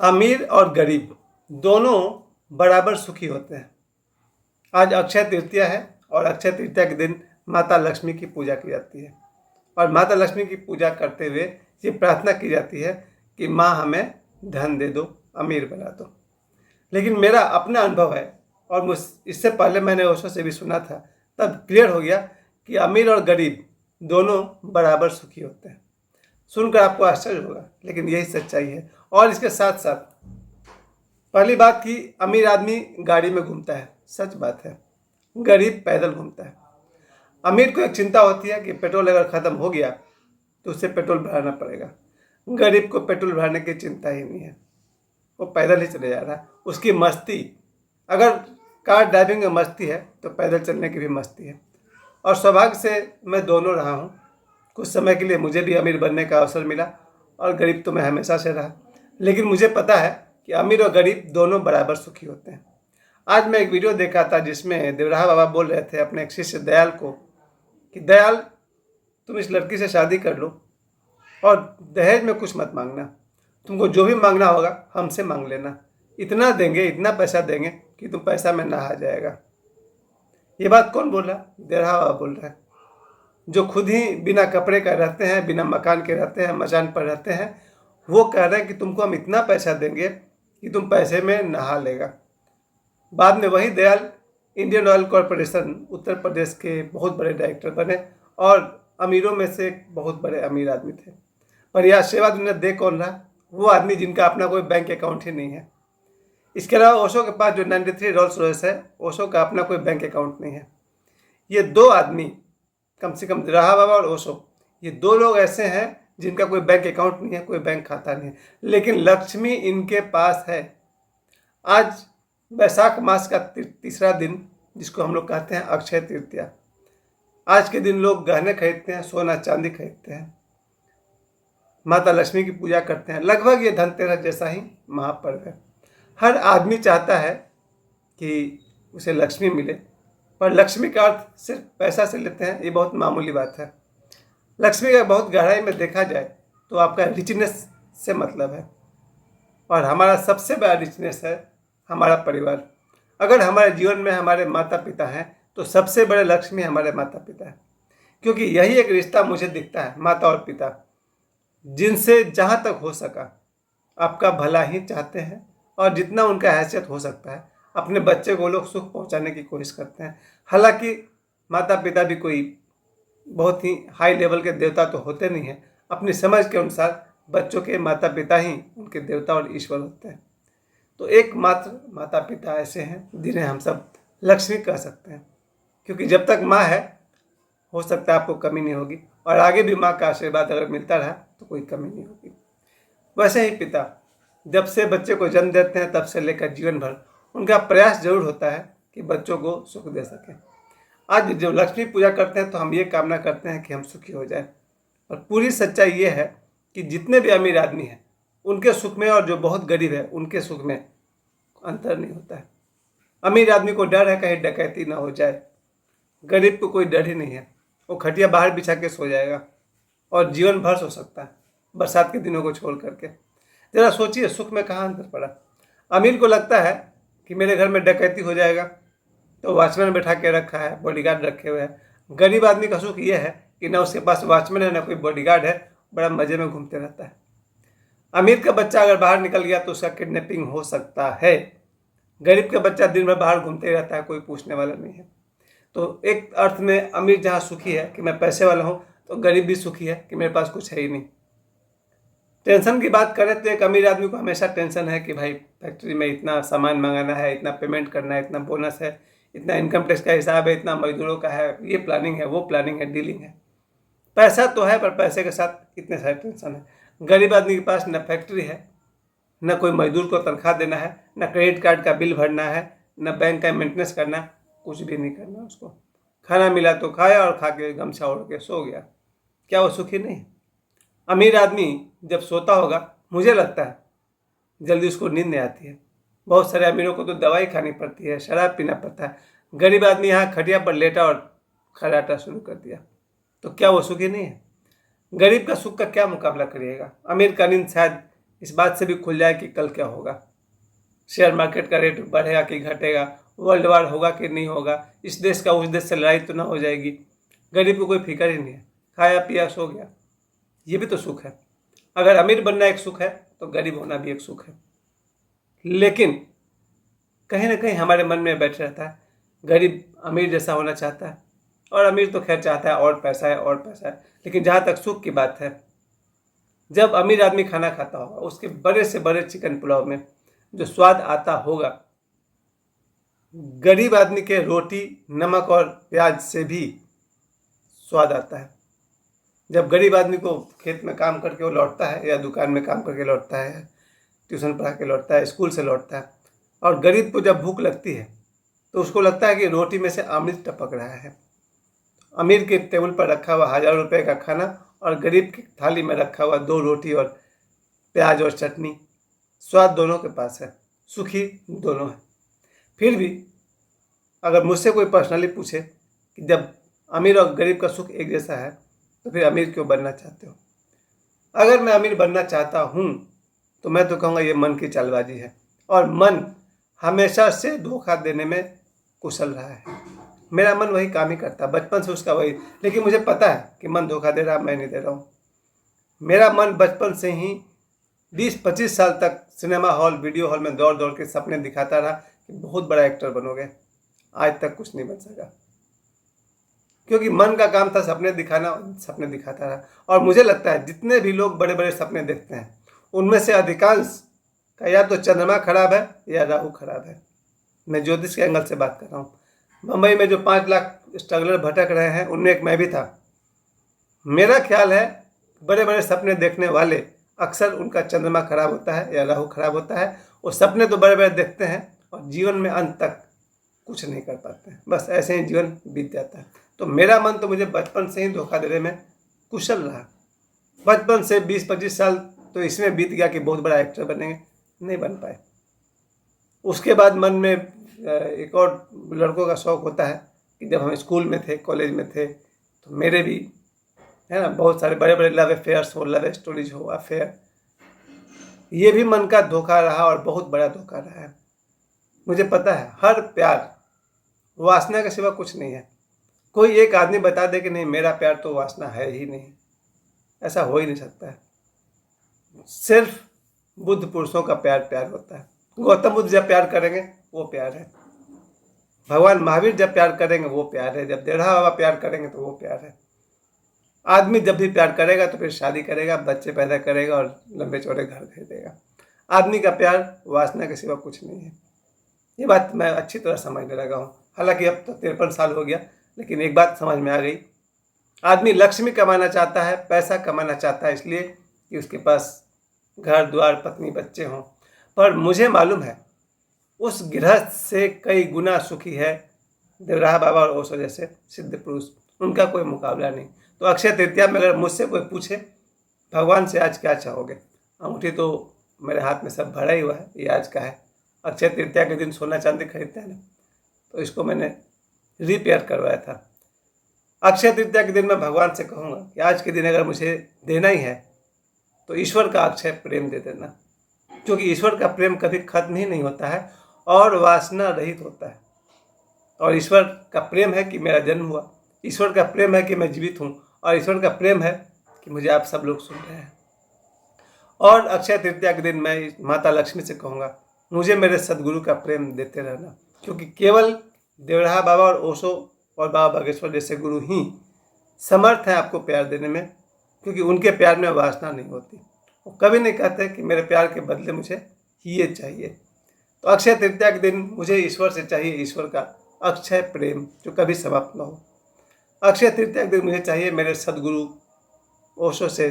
अमीर और गरीब दोनों बराबर सुखी होते हैं। आज अक्षय तृतीया है और अक्षय तृतीया के दिन माता लक्ष्मी की पूजा की जाती है और माता लक्ष्मी की पूजा करते हुए ये प्रार्थना की जाती है कि माँ हमें धन दे दो, अमीर बना दो। लेकिन मेरा अपना अनुभव है और इससे पहले मैंने ओशो से भी सुना था, तब क्लियर हो गया कि अमीर और गरीब दोनों बराबर सुखी होते हैं। सुनकर आपको आश्चर्य होगा, लेकिन यही सच्चाई है। और इसके साथ साथ पहली बात कि अमीर आदमी गाड़ी में घूमता है, सच बात है। गरीब पैदल घूमता है। अमीर को एक चिंता होती है कि पेट्रोल अगर ख़त्म हो गया तो उसे पेट्रोल भराना पड़ेगा। गरीब को पेट्रोल भराने की चिंता ही नहीं है, वो पैदल ही चले जा रहा है। उसकी मस्ती, अगर कार ड्राइविंग में मस्ती है तो पैदल चलने की भी मस्ती है। और सौभाग्य से मैं दोनों रहा हूँ। कुछ समय के लिए मुझे भी अमीर बनने का अवसर मिला और गरीब तो मैं हमेशा से रहा। लेकिन मुझे पता है कि अमीर और गरीब दोनों बराबर सुखी होते हैं। आज मैं एक वीडियो देखा था जिसमें देवराहा बाबा बोल रहे थे अपने एक शिष्य दयाल को कि दयाल, तुम इस लड़की से शादी कर लो और दहेज में कुछ मत मांगना, तुमको जो भी मांगना होगा हमसे मांग लेना। इतना देंगे, इतना पैसा देंगे कि तुम पैसा में नहा जाएगा। ये बात कौन बोल रहा है? देवराहा बाबा बोल रहा है, जो खुद ही बिना कपड़े का रहते हैं, बिना मकान के रहते हैं, मचान पर रहते हैं। वो कह रहे हैं कि तुमको हम इतना पैसा देंगे कि तुम पैसे में नहा लेगा। बाद में वही Dayal Indian oil corporation Uttar Pradesh के बहुत बड़े डायरेक्टर बने और अमीरों में से एक बहुत बड़े अमीर आदमी थे। पर यह सेवा दुनिया दे कौन रहा? वो आदमी जिनका अपना कोई बैंक अकाउंट ही नहीं है। इसके अलावा ओशो के पास जो 93 रोल्स रॉयस है, ओशो का अपना कोई बैंक अकाउंट नहीं है। ये दो आदमी, कम से कम देवराहा बाबा और ओशो, ये दो लोग ऐसे हैं जिनका कोई बैंक अकाउंट नहीं है, कोई बैंक खाता नहीं है, लेकिन लक्ष्मी इनके पास है। आज वैशाख मास का तीसरा दिन, जिसको हम लोग कहते हैं अक्षय तृतीया। आज के दिन लोग गहने खरीदते हैं, सोना चांदी खरीदते हैं, माता लक्ष्मी की पूजा करते हैं। लगभग ये धनतेरस जैसा ही महापर्व है। हर आदमी चाहता है कि उसे लक्ष्मी मिले, पर लक्ष्मी का अर्थ सिर्फ पैसा से लेते हैं, ये बहुत मामूली बात है। लक्ष्मी का बहुत गहराई में देखा जाए तो आपका रिचनेस से मतलब है, और हमारा सबसे बड़ा रिचनेस है हमारा परिवार। अगर हमारे जीवन में हमारे माता पिता हैं तो सबसे बड़े लक्ष्मी हमारे माता पिता हैं, क्योंकि यही एक रिश्ता मुझे दिखता है, माता और पिता, जिनसे जहाँ तक हो सका आपका भला ही चाहते हैं और जितना उनका हैसियत हो सकता है अपने बच्चे को लोग सुख पहुंचाने की कोशिश करते हैं। हालांकि माता पिता भी कोई बहुत ही हाई लेवल के देवता तो होते नहीं हैं, अपनी समझ के अनुसार बच्चों के माता पिता ही उनके देवता और ईश्वर होते हैं। तो एकमात्र माता पिता ऐसे हैं जिन्हें हम सब लक्ष्मी कह सकते हैं, क्योंकि जब तक माँ है हो सकता है आपको कमी नहीं होगी, और आगे भी माँ का आशीर्वाद अगर मिलता रहा तो कोई कमी नहीं होगी। वैसे ही पिता जब से बच्चे को जन्म देते हैं तब से लेकर जीवन भर उनका प्रयास जरूर होता है कि बच्चों को सुख दे सकें। आज जब लक्ष्मी पूजा करते हैं तो हम ये कामना करते हैं कि हम सुखी हो जाएं, और पूरी सच्चाई ये है कि जितने भी अमीर आदमी हैं उनके सुख में और जो बहुत गरीब है उनके सुख में अंतर नहीं होता है। अमीर आदमी को डर है कहीं डकैती ना हो जाए, गरीब को कोई डर ही नहीं है। वो खटिया बाहर बिछा के सो जाएगा और जीवन भर सो सकता है, बरसात के दिनों को छोड़ करके। जरा सोचिए, सुख में कहाँ अंतर पड़ा। अमीर को लगता है कि मेरे घर में डकैती हो जाएगा तो वॉचमैन बैठा के रखा है, बॉडीगार्ड रखे हुए हैं। गरीब आदमी का सुख ये है कि ना उसके पास वॉचमैन है ना कोई बॉडीगार्ड है, बड़ा मजे में घूमते रहता है। अमीर का बच्चा अगर बाहर निकल गया तो उसका किडनैपिंग हो सकता है। गरीब का बच्चा दिन भर बाहर घूमते रहता है, कोई पूछने वाला नहीं है। तो एक अर्थ में अमीर जहाँ सुखी है कि मैं पैसे वाला हूँ, तो गरीब भी सुखी है कि मेरे पास कुछ है ही नहीं। टेंशन की बात करें तो एक अमीर आदमी को हमेशा टेंशन है कि भाई फैक्ट्री में इतना सामान मंगाना है, इतना पेमेंट करना है, इतना बोनस है, इतना इनकम टैक्स का हिसाब है, इतना मजदूरों का है, ये प्लानिंग है, वो प्लानिंग है, डीलिंग है। पैसा तो है पर पैसे के साथ इतने सारे टेंशन है। गरीब आदमी के पास न फैक्ट्री है, न कोई मजदूर को तनख्वाह देना है, न क्रेडिट कार्ड का बिल भरना है, न बैंक का मेंटेनेंस करना, कुछ भी नहीं करना। उसको खाना मिला तो खाया और खा के गमछा ओढ़ के सो गया। क्या वो सुखी नहीं? अमीर आदमी जब सोता होगा, मुझे लगता है जल्दी उसको नींद नहीं आती है। बहुत सारे अमीरों को तो दवाई खानी पड़ती है, शराब पीना पड़ता है। गरीब आदमी यहाँ खटिया पर लेटा और खर्राटा शुरू कर दिया, तो क्या वो सुखी नहीं है? गरीब का सुख का क्या मुकाबला करिएगा? अमीर का नींद शायद इस बात से भी खुल जाए कि कल क्या होगा, शेयर मार्केट का रेट बढ़ेगा कि घटेगा, वर्ल्ड वार होगा कि नहीं होगा, इस देश का उस देश से लड़ाई तो ना हो जाएगी। गरीब को कोई फिक्र ही नहीं है, खाया पिया सो गया। ये भी तो सुख है। अगर अमीर बनना एक सुख है तो गरीब होना भी एक सुख है। लेकिन कहीं ना कहीं हमारे मन में बैठ रहता है गरीब अमीर जैसा होना चाहता है, और अमीर तो खैर चाहता है और पैसा है और पैसा है। लेकिन जहाँ तक सुख की बात है, जब अमीर आदमी खाना खाता होगा उसके बड़े से बड़े चिकन पुलाव में जो स्वाद आता होगा, गरीब आदमी के रोटी नमक और प्याज से भी स्वाद आता है। जब गरीब आदमी को खेत में काम करके वो लौटता है, या दुकान में काम करके लौटता है, ट्यूशन पढ़ा के लौटता है, स्कूल से लौटता है, और गरीब को जब भूख लगती है तो उसको लगता है कि रोटी में से अमृत टपक रहा है। अमीर के टेबल पर रखा हुआ 1000 रुपये का खाना और गरीब की थाली में रखा हुआ 2 रोटी और प्याज और चटनी, स्वाद दोनों के पास है, सुखी दोनों है। फिर भी अगर मुझसे कोई पर्सनली पूछे कि जब अमीर और गरीब का सुख एक जैसा है तो फिर अमीर क्यों बनना चाहते हो? अगर मैं अमीर बनना चाहता हूँ तो मैं तो कहूँगा ये मन की चालबाजी है, और मन हमेशा से धोखा देने में कुशल रहा है। मेरा मन वही काम ही करता है, बचपन से उसका वही। लेकिन मुझे पता है कि मन धोखा दे रहा, मैं नहीं दे रहा हूँ। मेरा मन बचपन से ही 20-25 साल तक सिनेमा हॉल वीडियो हॉल में दौड़ दौड़ के सपने दिखाता रहा कि बहुत बड़ा एक्टर बनोगे। आज तक कुछ नहीं बन सका, क्योंकि मन का काम था सपने दिखाना, सपने दिखाता रहा। और मुझे लगता है जितने भी लोग बड़े बड़े सपने देखते हैं उनमें से अधिकांश का या तो चंद्रमा खराब है या राहु खराब है। मैं ज्योतिष के एंगल से बात कर रहा हूँ। मुंबई में जो 5 लाख स्ट्रगलर भटक रहे हैं उनमें एक मैं भी था। मेरा ख्याल है बड़े बड़े सपने देखने वाले अक्सर उनका चंद्रमा खराब होता है या राहु खराब होता है। वो सपने तो बड़े बड़े देखते हैं और जीवन में अंत तक कुछ नहीं कर पाते हैं, बस ऐसे ही जीवन बीत जाता है। तो मेरा मन तो मुझे बचपन से ही धोखा देने में कुशल रहा। बचपन से 20-25 साल तो इसमें बीत गया कि बहुत बड़ा एक्टर बनेंगे, नहीं बन पाए। उसके बाद मन में एक और लड़कों का शौक़ होता है कि जब हम स्कूल में थे, कॉलेज में थे, तो मेरे भी है ना बहुत सारे बड़े बड़े लव अफेयर्स हो, लव स्टोरीज हो, अफेयर। ये भी मन का धोखा रहा और बहुत बड़ा धोखा रहा है। मुझे पता है हर प्यार वासना के सिवा कुछ नहीं है। कोई एक आदमी बता दे कि नहीं मेरा प्यार तो वासना है ही नहीं, ऐसा हो ही नहीं सकता है। सिर्फ बुद्ध पुरुषों का प्यार प्यार होता है। गौतम बुद्ध जब प्यार करेंगे वो प्यार है, भगवान महावीर जब प्यार करेंगे वो प्यार है, जब देढ़ा बाबा प्यार करेंगे तो वो प्यार है। आदमी जब भी प्यार करेगा तो फिर शादी करेगा, बच्चे पैदा करेगा और लंबे चौड़े घर खरीदेगा। आदमी का प्यार वासना के सिवा कुछ नहीं है। ये बात मैं अच्छी तरह समझने लगा हूँ। हालांकि अब तो 53 साल हो गया, लेकिन एक बात समझ में आ गई। आदमी लक्ष्मी कमाना चाहता है, पैसा कमाना चाहता है, इसलिए कि उसके पास घर द्वार पत्नी बच्चे हों। पर मुझे मालूम है उस गृहस्थ से कई गुना सुखी है देवराहा बाबा और ओशो जैसे सिद्ध पुरुष। उनका कोई मुकाबला नहीं। तो अक्षय तृतीया में अगर मुझसे कोई पूछे भगवान से आज क्या चाहोगे, अंगूठी तो मेरे हाथ में सब भरा ही हुआ है, ये आज का है। अक्षय तृतीया के दिन सोना चांदी खरीदते हैं ना, तो इसको मैंने रिपेयर करवाया था। अक्षय तृतीया के दिन मैं भगवान से कहूँगा कि आज के दिन अगर मुझे देना ही है तो ईश्वर का अक्षय प्रेम दे देना, क्योंकि ईश्वर का प्रेम कभी खत्म ही नहीं होता है और वासना रहित होता है। और ईश्वर का प्रेम है कि मेरा जन्म हुआ, ईश्वर का प्रेम है कि मैं जीवित हूँ, और ईश्वर का प्रेम है कि मुझे आप सब लोग सुन रहे हैं। और अक्षय तृतीया के दिन मैं माता लक्ष्मी से कहूँगा मुझे मेरे सदगुरु का प्रेम देते रहना, क्योंकि केवल देवराहा बाबा और ओशो और बाबा बागेश्वर जैसे गुरु ही समर्थ हैं आपको प्यार देने में, क्योंकि उनके प्यार में वासना नहीं होती। वो कभी नहीं कहते कि मेरे प्यार के बदले मुझे ये चाहिए। तो अक्षय तृतीया के दिन मुझे ईश्वर से चाहिए ईश्वर का अक्षय प्रेम जो कभी समाप्त न हो। अक्षय तृतीया के दिन मुझे चाहिए मेरे सदगुरु ओशो से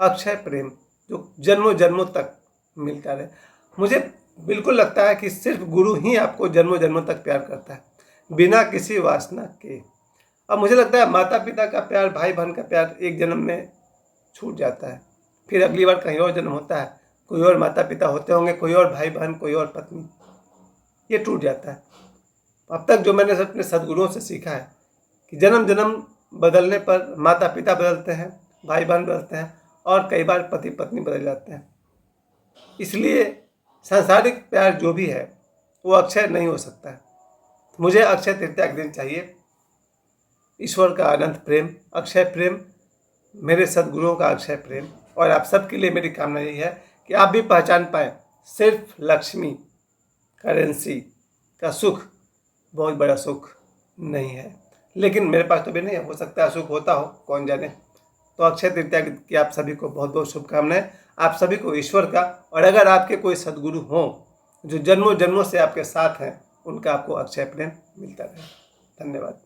अक्षय प्रेम जो जन्मों जन्मों तक मिलता रहे। मुझे बिल्कुल लगता है कि सिर्फ गुरु ही आपको जन्मों जन्मों तक प्यार करता है, बिना किसी वासना के। अब मुझे लगता है माता पिता का प्यार, भाई बहन का प्यार एक जन्म में छूट जाता है, फिर अगली बार कहीं और जन्म होता है, कोई और माता पिता होते होंगे, कोई और भाई बहन, कोई और पत्नी, ये टूट जाता है। अब तक जो मैंने अपने सदगुरुओं से सीखा है कि जन्म जन्म बदलने पर माता पिता बदलते हैं, भाई बहन बदलते हैं और कई बार पति पत्नी बदल जाते हैं। इसलिए सांसारिक प्यार जो भी है वो अक्षय नहीं हो सकता है। मुझे अक्षय तृतीया के दिन चाहिए ईश्वर का अनंत प्रेम, अक्षय प्रेम, मेरे सद्गुरुओं का अक्षय प्रेम। और आप सबके लिए मेरी कामना यही है कि आप भी पहचान पाएँ सिर्फ लक्ष्मी करेंसी का सुख बहुत बड़ा सुख नहीं है। लेकिन मेरे पास तो भी नहीं है, हो सकता है सुख होता हो, कौन जाने। तो अक्षय तृतीया की आप सभी को बहुत बहुत शुभकामनाएं, आप सभी को ईश्वर का। और अगर आपके कोई सद्गुरु हों जो जन्मों जन्मों से आपके साथ हैं, उनका आपको अक्षय प्रेम मिलता रहे। धन्यवाद।